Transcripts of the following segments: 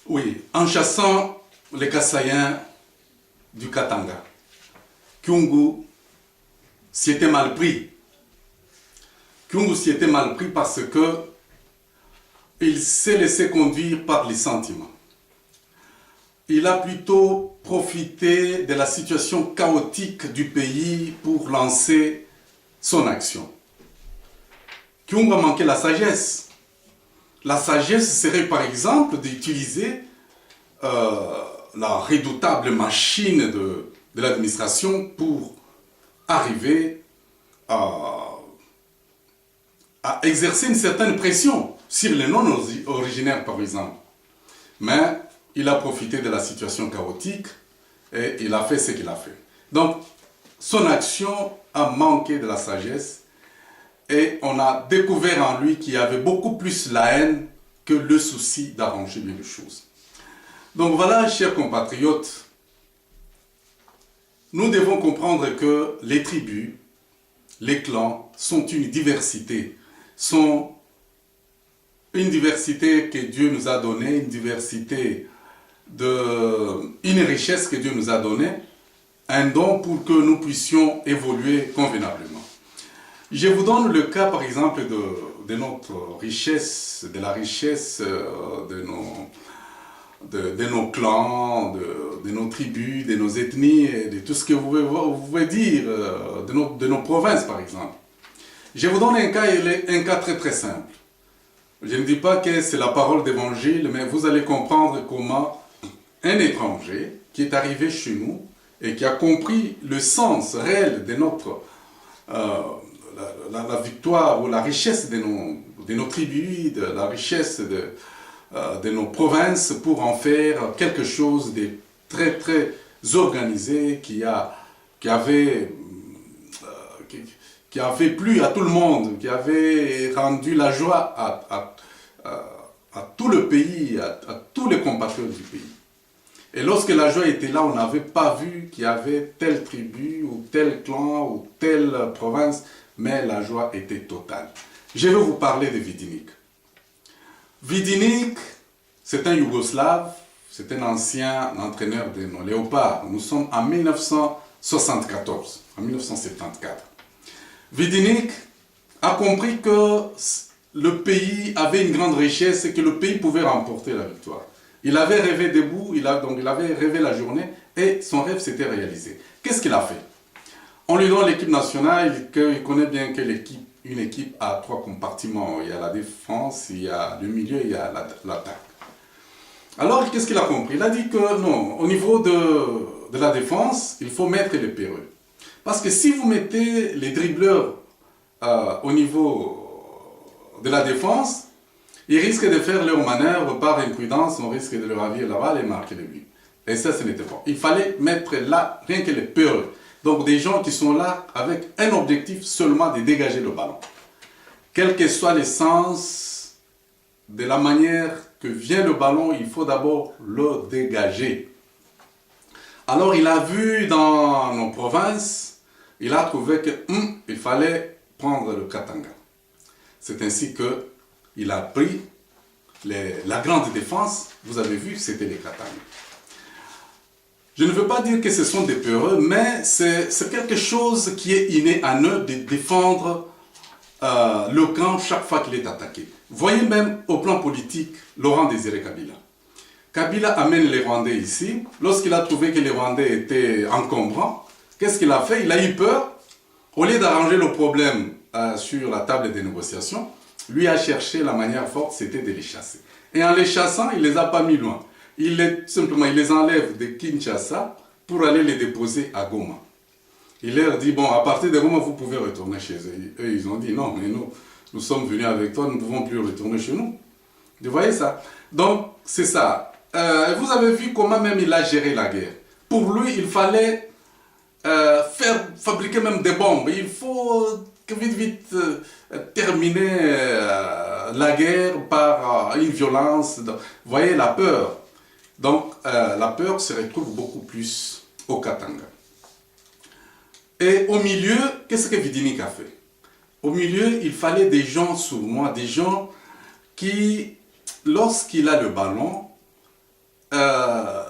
Oui, en chassant les Kassaïens du Katanga, Kyungu s'y était mal pris. Kyungu s'y était mal pris parce que il s'est laissé conduire par les sentiments. Il a plutôt profité de la situation chaotique du pays pour lancer son action. Kyungu a manqué la sagesse. La sagesse serait par exemple d'utiliser la redoutable machine de l'administration pour arriver à exercer une certaine pression sur les non-originaires par exemple. Mais il a profité de la situation chaotique et il a fait ce qu'il a fait. Donc, son action a manqué de la sagesse et on a découvert en lui qu'il y avait beaucoup plus la haine que le souci d'arranger bien les choses. Donc voilà, chers compatriotes, nous devons comprendre que les tribus, les clans sont une diversité que Dieu nous a donnée, une diversité, une richesse que Dieu nous a donnée, un don pour que nous puissions évoluer convenablement. Je vous donne le cas par exemple de notre richesse, de la richesse de nos clans, de nos tribus, de nos ethnies, de tout ce que vous pouvez dire, de nos provinces par exemple. Je vous donne un cas très très simple. Je ne dis pas que c'est la parole d'évangile, mais vous allez comprendre comment un étranger qui est arrivé chez nous et qui a compris le sens réel de notre la victoire ou la richesse de nos tribus, de la richesse de nos provinces pour en faire quelque chose de très très organisé qui avait plu à tout le monde, qui avait rendu la joie à tout le pays, à tous les compatriotes du pays. Et lorsque la joie était là, on n'avait pas vu qu'il y avait telle tribu ou tel clan ou telle province, mais la joie était totale. Je vais vous parler de Vidinik. Vidinik, c'est un Yougoslave, c'est un ancien entraîneur de nos léopards. Nous sommes en 1974, en 1974. Vidinik a compris que le pays avait une grande richesse et que le pays pouvait remporter la victoire. Il avait rêvé debout, il avait rêvé la journée et son rêve s'était réalisé. Qu'est-ce qu'il a fait? On lui donne l'équipe nationale, il connaît bien que une équipe a 3 compartiments. Il y a la défense, il y a le milieu, il y a l'attaque. Alors, qu'est-ce qu'il a compris? Il a dit que non, au niveau de la défense, il faut mettre les péreux. Parce que si vous mettez les dribbleurs au niveau de la défense, ils risquent de faire leur manœuvre par imprudence, on risque de leur ravir la balle et marquer le but. Et ça, ce n'était pas. Il fallait mettre là rien que les péreux. Donc des gens qui sont là avec un objectif seulement de dégager le ballon. Quel que soit le sens de la manière que vient le ballon, il faut d'abord le dégager. Alors il a vu dans nos provinces, il a trouvé qu'il fallait prendre le Katanga. C'est ainsi qu'il a pris la grande défense. Vous avez vu, c'était les Katanga. Je ne veux pas dire que ce sont des peureux, mais c'est quelque chose qui est inné à eux de défendre le camp chaque fois qu'il est attaqué. Voyez même au plan politique Laurent Désiré Kabila. Kabila amène les Rwandais ici. Lorsqu'il a trouvé que les Rwandais étaient encombrants, qu'est-ce qu'il a fait? Il a eu peur. Au lieu d'arranger le problème sur la table des négociations, lui a cherché la manière forte, c'était de les chasser. Et en les chassant, il ne les a pas mis loin. Il les enlève de Kinshasa pour aller les déposer à Goma. Il leur dit, bon, à partir de Goma, vous pouvez retourner chez eux. Eux, ils ont dit, non, mais nous sommes venus avec toi, nous ne pouvons plus retourner chez nous. Vous voyez ça? Donc, c'est ça. Vous avez vu comment même il a géré la guerre. Pour lui, il fallait fabriquer même des bombes. Il faut vite terminer la guerre par une violence. Vous voyez, la peur. Donc, la peur se retrouve beaucoup plus au Katanga. Et au milieu, qu'est-ce que Vidinik a fait? Au milieu, il fallait des gens sournois, des gens qui, lorsqu'il a le ballon, euh,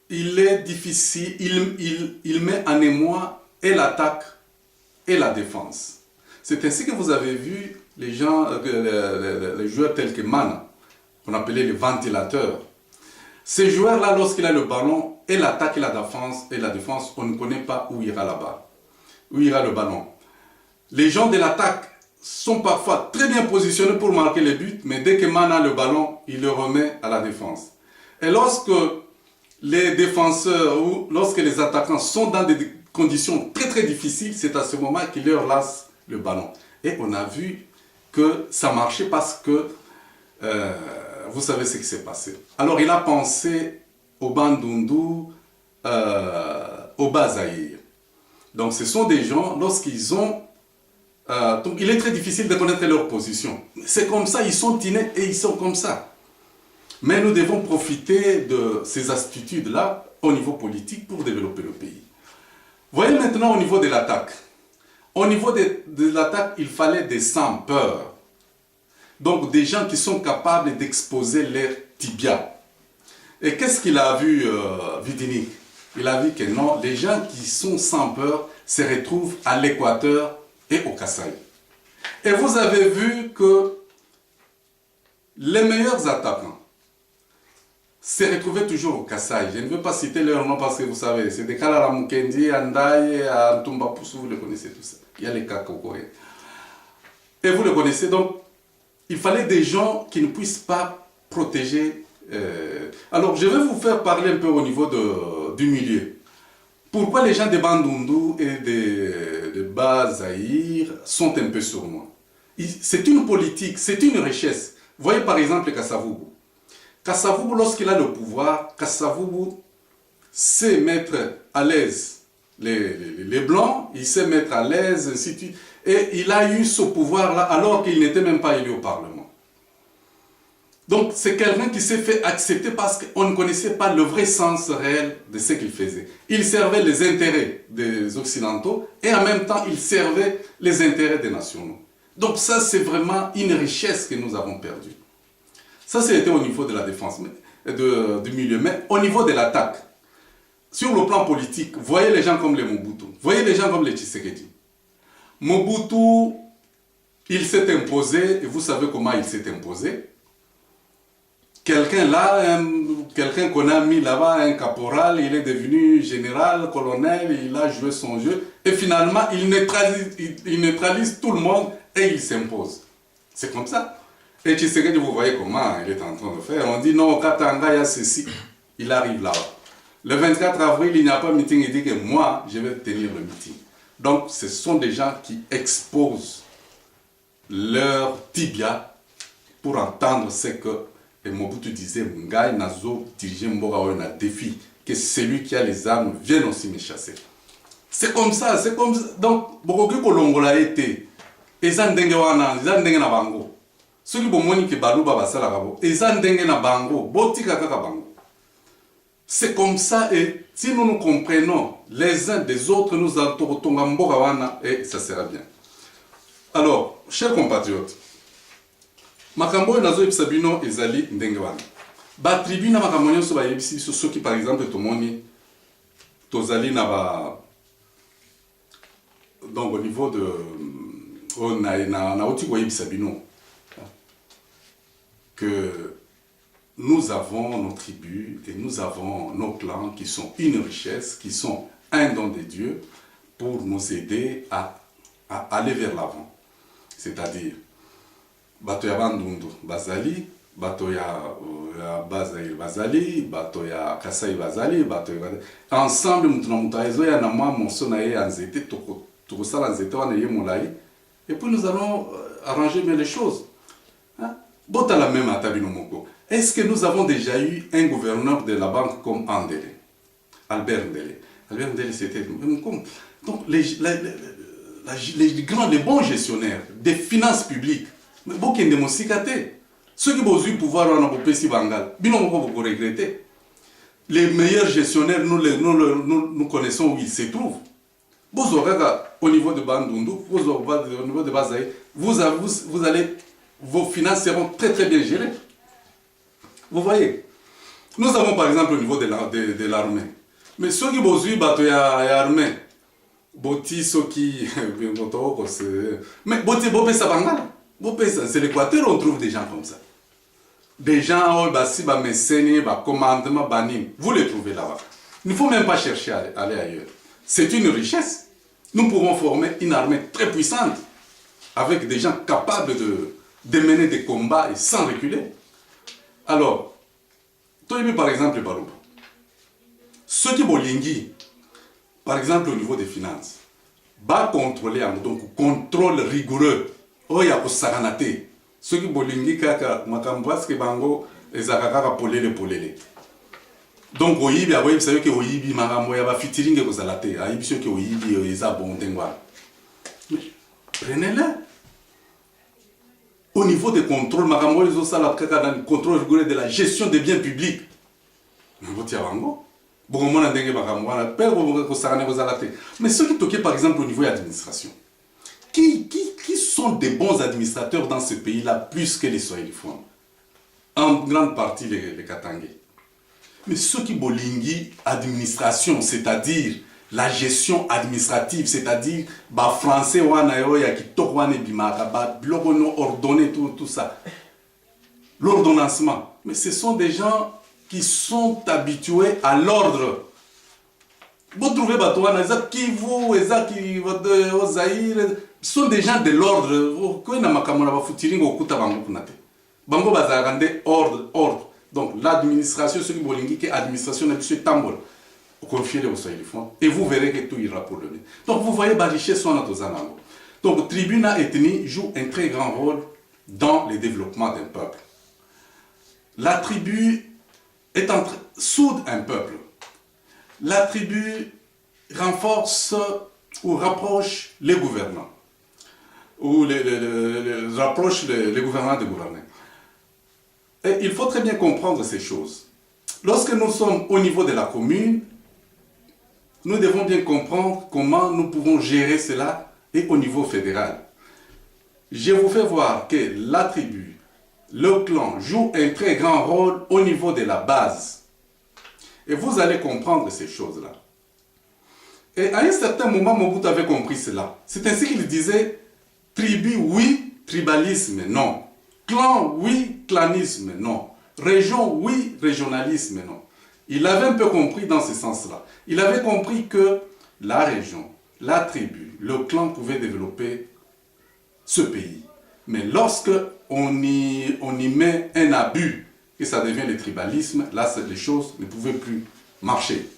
il est difficile, il met en émoi et l'attaque et la défense. C'est ainsi que vous avez vu les gens, les joueurs tels que Mana, qu'on appelait les ventilateurs. Ces joueurs-là, lorsqu'il a le ballon, et l'attaque et la défense, on ne connaît pas où ira la balle, où ira le ballon. Les gens de l'attaque sont parfois très bien positionnés pour marquer les buts, mais dès que Mana a le ballon, il le remet à la défense. Et lorsque les défenseurs ou lorsque les attaquants sont dans des conditions très très difficiles, c'est à ce moment qu'ils leur laissent le ballon. Et on a vu que ça marchait parce que vous savez ce qui s'est passé. Alors il a pensé au Bandundu, au Bazaïr. Donc ce sont des gens, lorsqu'ils ont... donc il est très difficile de connaître leur position. C'est comme ça, ils sont innés et ils sont comme ça. Mais nous devons profiter de ces astuces-là au niveau politique pour développer le pays. Voyez maintenant au niveau de l'attaque. Au niveau de l'attaque, il fallait des sans-peur. Donc des gens qui sont capables d'exposer leur tibia. Et qu'est-ce qu'il a vu, Vidini? Il a vu que non, les gens qui sont sans peur se retrouvent à l'Équateur et au Kasaï. Et vous avez vu que les meilleurs attaquants se retrouvaient toujours au Kasaï. Je ne veux pas citer leur nom parce que vous savez, c'est des Kalala Mukendi, Andaye, Antumba Poussou, vous le connaissez tout ça. Il y a les Kakokore. Et vous le connaissez, donc il fallait des gens qui ne puissent pas protéger. Alors je vais vous faire parler un peu au niveau du milieu. Pourquoi les gens de Bandundu et de Bazaïr sont un peu sournois? C'est une politique, c'est une richesse. Voyez par exemple Kasavubu. Kasavubu, lorsqu'il a le pouvoir, Kasavubu sait mettre à l'aise les Blancs, il sait mettre à l'aise, ainsi de suite. Et il a eu ce pouvoir-là alors qu'il n'était même pas élu au Parlement. Donc c'est quelqu'un qui s'est fait accepter parce qu'on ne connaissait pas le vrai sens réel de ce qu'il faisait. Il servait les intérêts des Occidentaux et en même temps il servait les intérêts des nationaux. Donc ça c'est vraiment une richesse que nous avons perdue. Ça c'était au niveau de la défense, du milieu. Mais au niveau de l'attaque, sur le plan politique, voyez les gens comme les Mobutu, voyez les gens comme les Tshisekedi. Mobutu, il s'est imposé, et vous savez comment il s'est imposé. Quelqu'un là, quelqu'un qu'on a mis là-bas, un caporal, il est devenu général, colonel, il a joué son jeu, et finalement, il neutralise tout le monde et il s'impose. C'est comme ça. Et Tshisekedi, vous voyez comment il est en train de faire. On dit non, au Katanga, il y a ceci. Il arrive là-bas. Le 24 avril, il n'y a pas de meeting, il dit que moi, je vais tenir le meeting. Donc, ce sont des gens qui exposent leur tibia pour entendre ce que Mobutu disait, Ngai Nazo diriger Mboga na défi, que celui qui a les armes vienne aussi me chasser. C'est comme ça, c'est comme ça. Donc, Bokoki Kolongola été, Ezan Dengewana, Ezan Dengena Bango. Ceux qui bomoni que Balouba Basala Rabo, Ezan Dengena Bango, Botika Kaka Bango. C'est comme ça, et si nous nous comprenons les uns des autres, nous entourons Mboga et ça sera bien. Alors, chers compatriotes, makambo nazo ebisabino ezali ndenge wana ba tribu na makambo nyonso ba yebisi soki par exemple tomoni tozali na ba donc au niveau de na oti ko yebisabino que nous avons nos tribus et nous avons nos clans qui sont une richesse, qui sont un don de Dieu pour nous aider à aller vers l'avant. C'est-à-dire bato ya Bandundu bazali, bato ya Bazaïr bazali, bato ya Kasai bazali, bato ya ensemble mutu na mutu ezo ya na mwa monso na ye anzete tokosala nzete wana ye molai, et puis nous allons arranger bien les choses. Bota la même atabino moko. Est-ce que nous avons déjà eu un gouverneur de la banque comme Andele, Albert Ndele? Albert Ndele c'était donc les grands, les bons gestionnaires des finances publiques. Mais beaucoup de mosikate. Ceux qui ont eu le pouvoir on a popesi bangal. Bino moko beaucoup regretter. Les meilleurs gestionnaires nous connaissons où ils se trouvent. Vous aurez au niveau de Bandundu, vous aurez au niveau de Bazaï, vous allez, vos finances seront très très bien gérées. Vous voyez. Nous avons par exemple au niveau de l'armée. Mais ceux qui bossent, il y a l'armée. Boti, ceux qui. Mais Boti, c'est l'Équateur, on trouve des gens comme ça. Des gens, si commandement, vous les trouvez là-bas. Il ne faut même pas chercher à aller ailleurs. C'est une richesse. Nous pouvons former une armée très puissante avec des gens capables de mener des combats et sans reculer. Alors, toi, par exemple, Barouba, ceux qui bolingi, par exemple au niveau des finances, va contrôler, donc contrôle rigoureux. Oh, il y a pour saranate. Ceux qui bolingi, kaka, makambas, ke bango, ezakaka polele. Donc, oyibi, vous savez que oyibi, marambo, ya ba fitiringe ko zalate. Ayibi, ceux qui oyibi, eza bon tengwa. Prenez-le. Au niveau des contrôles, marambo, ils ont ça, la le contrôle rigoureux de la gestion des biens publics. Mais vous tirez bango. Mais ceux qui toquent par exemple au niveau de l'administration, qui sont des bons administrateurs dans ce pays-là plus que les Swahiliphones? En grande partie les Katangais. Mais ceux qui bolingi administration, c'est-à-dire la gestion administrative, c'est-à-dire français ordonné tout ça, l'ordonnancement. Mais ce sont des gens qui sont habitués à l'ordre. Vous trouvez ce sont des gens de l'ordre. Ordre. Donc l'administration, ce qui est l'administration, c'est tambol. Confiez-les aux Swahiliphones et vous verrez que tout ira pour le bien. Donc vous voyez, la richesse soit notre zanango. Donc tribunal ethnie joue un très grand rôle dans le développement d'un peuple. La tribu soude un peuple. La tribu renforce ou rapproche les gouvernants. Ou rapproche les gouvernants des gouvernés. Et il faut très bien comprendre ces choses. Lorsque nous sommes au niveau de la commune, nous devons bien comprendre comment nous pouvons gérer cela et au niveau fédéral. Je vous fais voir que la tribu, le clan joue un très grand rôle au niveau de la base. Et vous allez comprendre ces choses-là. Et à un certain moment, Mobutu avait compris cela. C'est ainsi qu'il disait, tribu, oui, tribalisme, non. Clan, oui, clanisme, non. Région, oui, régionalisme, non. Il avait un peu compris dans ce sens-là. Il avait compris que la région, la tribu, le clan pouvaient développer ce pays. Mais lorsque on y met un abus et ça devient le tribalisme, là, les choses ne pouvaient plus marcher.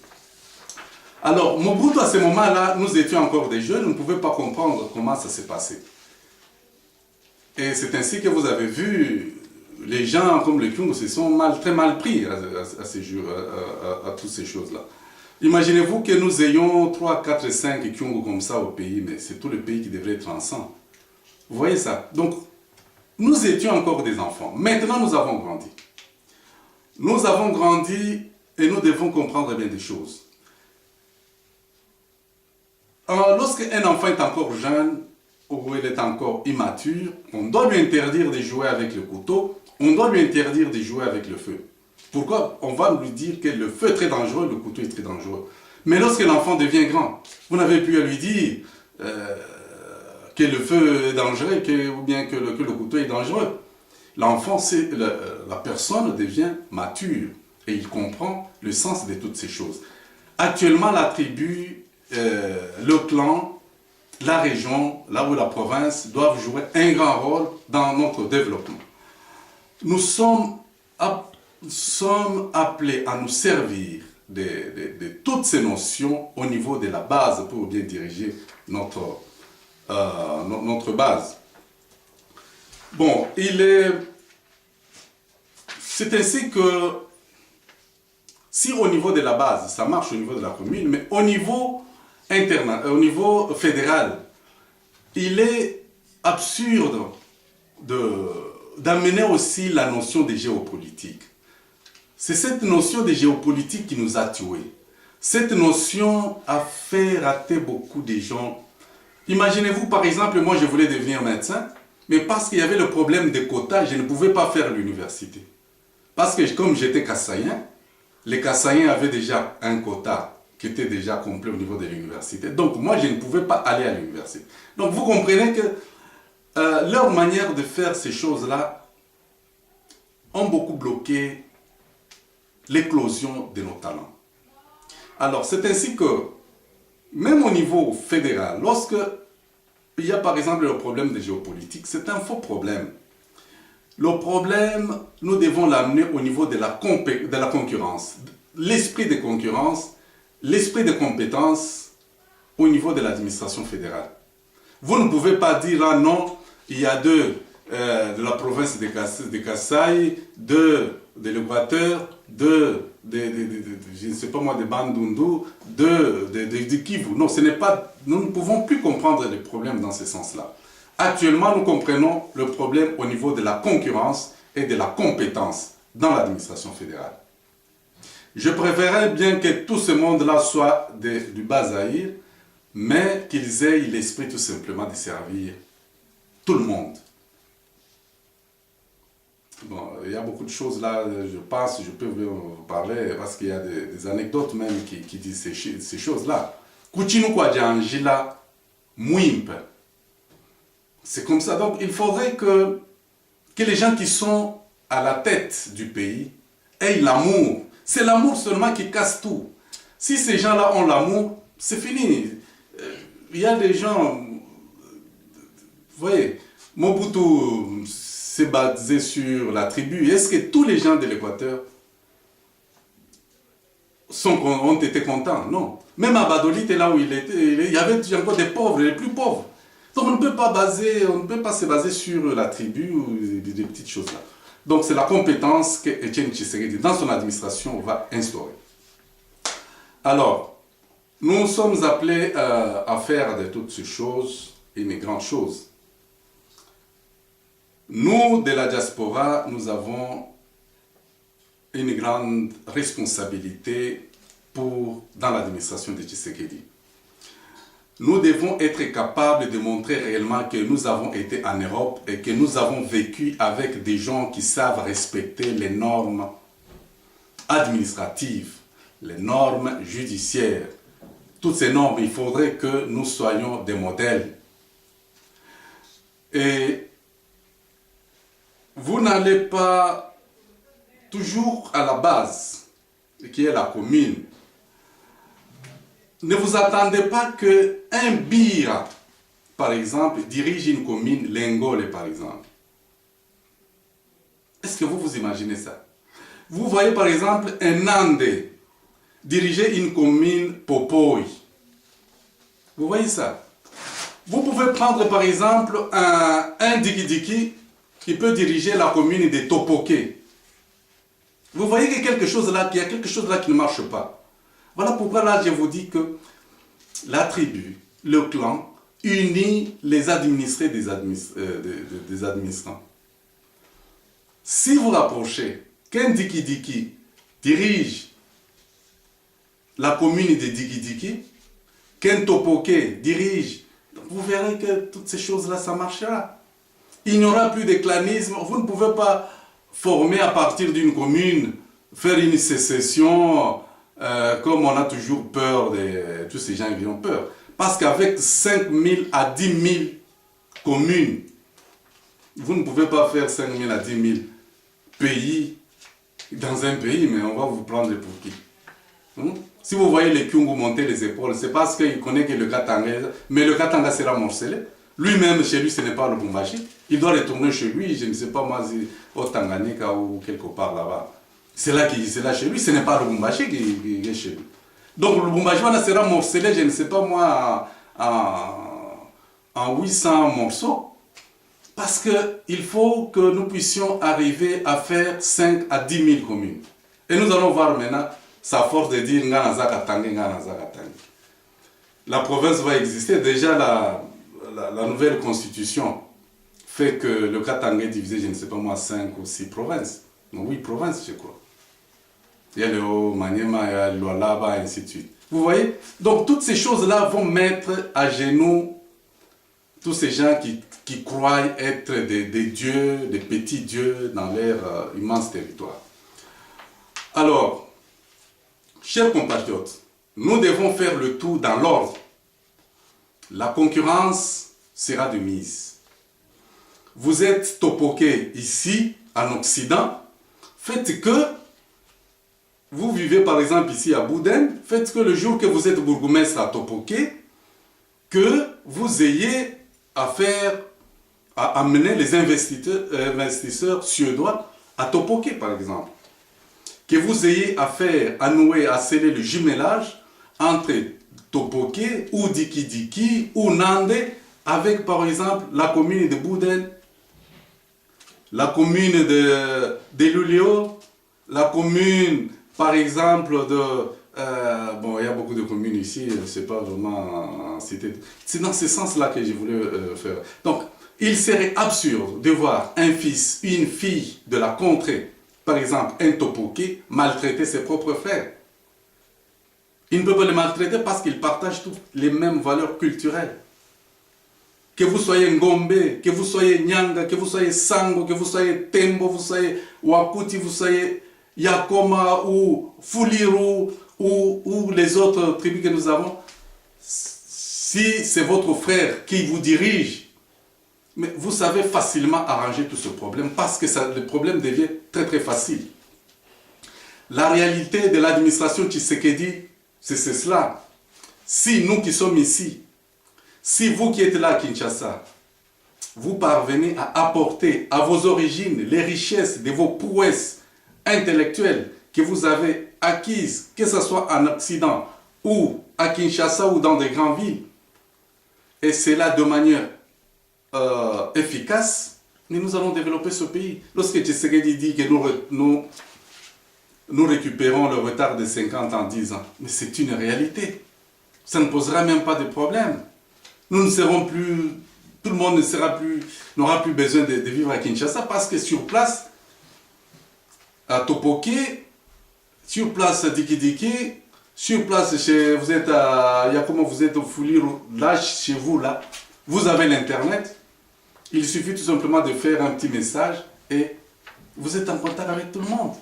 Alors, Mobutu, à ce moment-là, nous étions encore des jeunes, on ne pouvait pas comprendre comment ça s'est passé. Et c'est ainsi que vous avez vu, les gens comme les Kyungu se sont très mal pris à toutes ces choses-là. Imaginez-vous que nous ayons 3, 4, 5 Kyungu comme ça au pays, mais c'est tout le pays qui devrait être ensemble. Vous voyez ça? Donc, nous étions encore des enfants. Maintenant, nous avons grandi. Nous avons grandi et nous devons comprendre bien des choses. Lorsqu'un enfant est encore jeune, ou il est encore immature, on doit lui interdire de jouer avec le couteau, on doit lui interdire de jouer avec le feu. Pourquoi? On va lui dire que le feu est très dangereux, le couteau est très dangereux. Mais lorsque l'enfant devient grand, vous n'avez plus à lui dire que le feu est dangereux ou bien que le couteau est dangereux. L'enfant, la personne devient mature et il comprend le sens de toutes ces choses. Actuellement, la tribu, le clan, la région, là où la province doivent jouer un grand rôle dans notre développement. Nous sommes appelés à nous servir de toutes ces notions au niveau de la base pour bien diriger notre base. Bon, c'est ainsi que si au niveau de la base, ça marche au niveau de la commune, mais au niveau au niveau fédéral, il est absurde d'amener aussi la notion de géopolitique. C'est cette notion de géopolitique qui nous a tués. Cette notion a fait rater beaucoup de gens. Imaginez-vous, par exemple, moi je voulais devenir médecin, mais parce qu'il y avait le problème des quotas, je ne pouvais pas faire l'université. Parce que comme j'étais kassaïen, les Kassaïens avaient déjà un quota qui était déjà complet au niveau de l'université. Donc moi, je ne pouvais pas aller à l'université. Donc vous comprenez que leur manière de faire ces choses-là ont beaucoup bloqué l'éclosion de nos talents. Alors c'est ainsi que, même au niveau fédéral, lorsque il y a par exemple le problème de géopolitique, c'est un faux problème. Le problème, nous devons l'amener au niveau de la concurrence. L'esprit de concurrence, l'esprit de compétence au niveau de l'administration fédérale. Vous ne pouvez pas dire, ah non, il y a deux de la province de Kasaï, deux de l'Équateur, deux je ne sais pas moi, de Bandundu, deux de Kivu. Non, ce n'est pas, nous ne pouvons plus comprendre les problèmes dans ce sens-là. Actuellement, nous comprenons le problème au niveau de la concurrence et de la compétence dans l'administration fédérale. Je préférerais bien que tout ce monde-là soit du Bas-Zaïre, mais qu'ils aient l'esprit tout simplement de servir tout le monde. Bon, il y a beaucoup de choses là, je pense, je peux vous parler, parce qu'il y a des anecdotes même qui disent ces choses-là. Kuchinu kwa janjila muimpe. C'est comme ça. Donc, il faudrait que les gens qui sont à la tête du pays aient l'amour. C'est l'amour seulement qui casse tout. Si ces gens-là ont l'amour, c'est fini. Il y a des gens... Vous voyez, Mobutu s'est basé sur la tribu. Est-ce que tous les gens de l'Équateur ont été contents? Non. Même à Badolite, là où il était, il y avait encore des pauvres, les plus pauvres. Donc on ne peut pas se baser sur la tribu ou des petites choses là. Donc c'est la compétence que Etienne Tshisekedi, dans son administration, va instaurer. Alors, nous sommes appelés à faire de toutes ces choses une grande chose. Nous, de la diaspora, nous avons une grande responsabilité dans l'administration de Tshisekedi. Nous devons être capables de montrer réellement que nous avons été en Europe et que nous avons vécu avec des gens qui savent respecter les normes administratives, les normes judiciaires. Toutes ces normes, il faudrait que nous soyons des modèles. Et vous n'allez pas toujours à la base, qui est la commune. Ne vous attendez pas qu'un Bira, par exemple, dirige une commune, Lengole par exemple. Est-ce que vous vous imaginez ça? Vous voyez par exemple un Nandé diriger une commune, Popoy. Vous voyez ça? Vous pouvez prendre par exemple un Diki-Diki qui peut diriger la commune de Topoké. Vous voyez qu'il y a quelque chose là qui ne marche pas. Voilà pourquoi là je vous dis que la tribu, le clan, unit les administrés des administrants. Si vous rapprochez qu'un Diki-Diki dirige la commune de Diki-Diki, qu'un Topoké dirige, vous verrez que toutes ces choses-là, ça marchera. Il n'y aura plus de clanisme. Vous ne pouvez pas former à partir d'une commune, faire une sécession, comme on a toujours peur de tous ces gens qui ont peur. Parce qu'avec 5 000 à 10 000 communes, vous ne pouvez pas faire 5 000 à 10 000 pays dans un pays, mais on va vous prendre pour qui? Si vous voyez les Kyungu monter les épaules, c'est parce qu'il connaît que le Katanga, mais le Katanga sera morcelé. Lui-même, chez lui, ce n'est pas le Bumbashi. Il doit retourner chez lui, je ne sais pas moi, au Tanganyika ou quelque part là-bas. C'est là chez lui, ce n'est pas le Bumbashi qui est chez lui. Donc le Bumbashi sera morcelé, je ne sais pas moi, en 800 morceaux. Parce qu'il faut que nous puissions arriver à faire 5 à 10 000 communes. Et nous allons voir maintenant sa force de dire la province va exister. Déjà, la nouvelle constitution fait que le Katanga est divisé, je ne sais pas moi, 5 ou 6 provinces. Non, 8 provinces, je crois. Il y a le Haut-Maniema, il y a le Lualaba, et ainsi de suite. Vous voyez? Donc, toutes ces choses-là vont mettre à genoux tous ces gens qui croient être des dieux, des petits dieux dans leur immense territoire. Alors, Chers compatriotes, nous devons faire le tout dans l'ordre. La concurrence sera de mise. Vous êtes topoké ici, en Occident. Faites que, vous vivez par exemple ici à Bouden, faites que le jour que vous êtes bourgmestre à Topoké, que vous ayez à amener les investisseurs suédois à Topoké par exemple. Que vous ayez à nouer, à sceller le jumelage entre Topoké ou Diki ou Nande avec par exemple la commune de Bouden, la commune de Lulio, la commune par exemple de... bon, il y a beaucoup de communes ici, c'est pas vraiment cité. C'est dans ce sens-là que je voulais faire. Donc, il serait absurde de voir un fils, une fille de la contrée, par exemple un Topoké, maltraiter ses propres frères. Il ne peut pas les maltraiter parce qu'ils partagent toutes les mêmes valeurs culturelles. Que vous soyez Ngombe, que vous soyez Nyanga, que vous soyez Sango, que vous soyez Tembo, vous soyez Wakuti, vous soyez Yakoma ou Fuliru ou les autres tribus que nous avons, si c'est votre frère qui vous dirige, mais vous savez facilement arranger tout ce problème parce que le problème devient très très facile. La réalité de l'administration Tshisekedi, c'est cela. Si nous qui sommes ici, si vous qui êtes là à Kinshasa, vous parvenez à apporter à vos origines les richesses de vos prouesses intellectuelles que vous avez acquises, que ce soit en Occident ou à Kinshasa ou dans des grandes villes, et cela de manière efficace, mais nous allons développer ce pays. Lorsque Tshisekedi dit que nous récupérons le retard de 50 en 10 ans, mais c'est une réalité. Ça ne posera même pas de problème. Nous ne serons plus, tout le monde n'aura plus besoin de vivre à Kinshasa parce que sur place, à Topoké, sur place à Diki, sur place vous êtes à Yakoma, vous êtes au Fuliru, là chez vous, là, vous avez l'internet. Il suffit tout simplement de faire un petit message et vous êtes en contact avec tout le monde.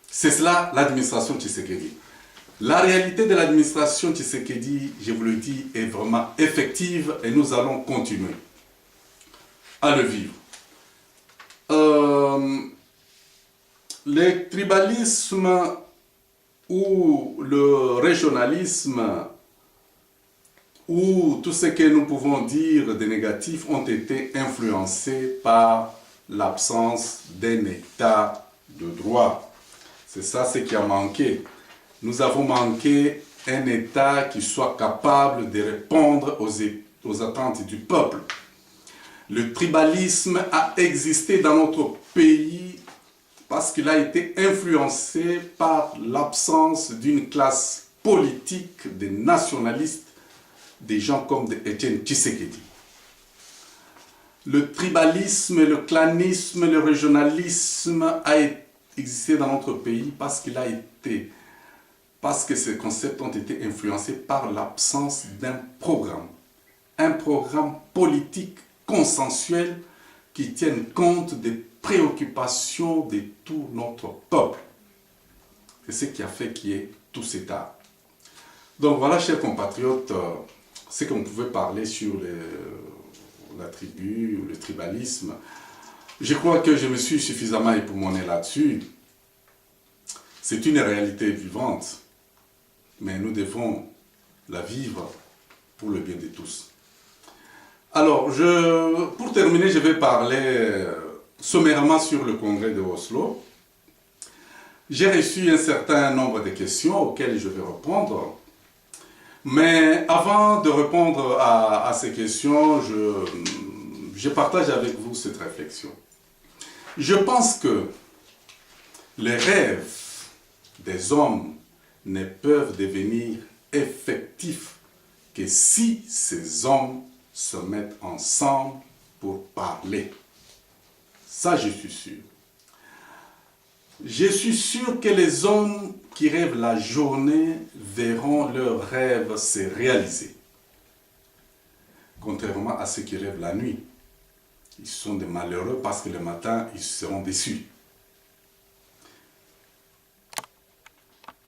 C'est cela l'administration Tshisekedi. La réalité de l'administration Tshisekedi, je vous le dis, est vraiment effective et nous allons continuer à le vivre. Le tribalisme ou le régionalisme ou tout ce que nous pouvons dire de négatif ont été influencés par l'absence d'un état de droit. C'est ça ce qui a manqué. Nous avons manqué un État qui soit capable de répondre aux attentes du peuple. Le tribalisme a existé dans notre pays parce qu'il a été influencé par l'absence d'une classe politique des nationalistes, des gens comme Étienne Tshisekedi. Le tribalisme, le clanisme, le régionalisme a existé dans notre pays parce que ces concepts ont été influencés par l'absence d'un programme. Un programme politique consensuel qui tienne compte des préoccupations de tout notre peuple. C'est ce qui a fait qu'il y ait tout cet art. Donc voilà, chers compatriotes, ce qu'on pouvait parler sur la tribu, le tribalisme. Je crois que je me suis suffisamment époumoné là-dessus. C'est une réalité vivante, mais nous devons la vivre pour le bien de tous. Alors, pour terminer, je vais parler sommairement sur le congrès de Oslo. J'ai reçu un certain nombre de questions auxquelles je vais répondre. Mais avant de répondre à ces questions, je partage avec vous cette réflexion. Je pense que les rêves des hommes ne peuvent devenir effectifs que si ces hommes se mettent ensemble pour parler. Ça, je suis sûr. Je suis sûr que les hommes qui rêvent la journée verront leurs rêves se réaliser. Contrairement à ceux qui rêvent la nuit. Ils sont des malheureux parce que le matin, ils seront déçus.